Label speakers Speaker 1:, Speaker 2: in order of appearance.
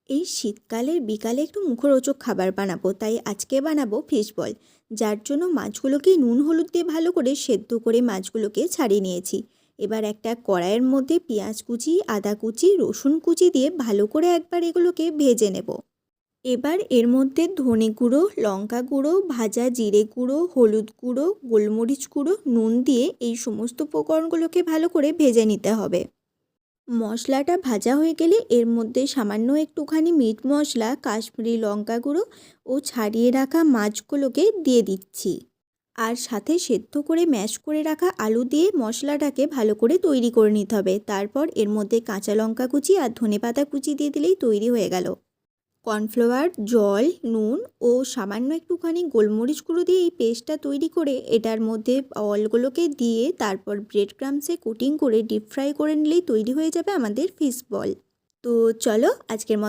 Speaker 1: এই শীতকালের বিকালে একটু মুখরোচক খাবার বানাবো, তাই আজকে বানাবো ফিশ বল। যার জন্য মাছগুলোকে নুন হলুদ দিয়ে ভালো করে সেদ্ধ করে মাছগুলোকে ছাড়িয়ে নিয়েছি। এবার একটা কড়াইয়ের মধ্যে পেঁয়াজ কুচি, আদা কুচি, রসুন কুচি দিয়ে ভালো করে একবার এগুলোকে ভেজে নেব। এবার এর মধ্যে ধনে গুঁড়ো, লঙ্কা গুঁড়ো, ভাজা জিরে গুঁড়ো, হলুদ গুঁড়ো, গোলমরিচ গুঁড়ো, নুন দিয়ে এই সমস্ত উপকরণগুলোকে ভালো করে ভেজে নিতে হবে। মশলাটা ভাজা হয়ে গেলে এর মধ্যে সামান্য একটুখানি মিট মশলা, কাশ্মীরি লঙ্কা গুঁড়ো ও ছাড়িয়ে রাখা মাছগুলোকে দিয়ে দিচ্ছি। আর সাথে সেদ্ধ করে ম্যাশ করে রাখা আলু দিয়ে মশলাটাকে ভালো করে তৈরি করে নিতে হবে। তারপর এর মধ্যে কাঁচা লঙ্কা কুচি আর ধনেপাতা কুচি দিয়ে দিলেই তৈরি হয়ে গেল। কর্নফ্লাওয়ার, জল, নুন ও সামান্য একটুখানি গোলমরিচ গুঁড়ো দিয়ে এই পেস্টটা তৈরি করে এটার মধ্যে বলগুলোকে দিয়ে তারপর ব্রেড ক্রাম্বসে কোটিং করে ডিপ ফ্রাই করে নিলেই তৈরি হয়ে যাবে আমাদের ফিশ বল। তো চলো আজকের মতো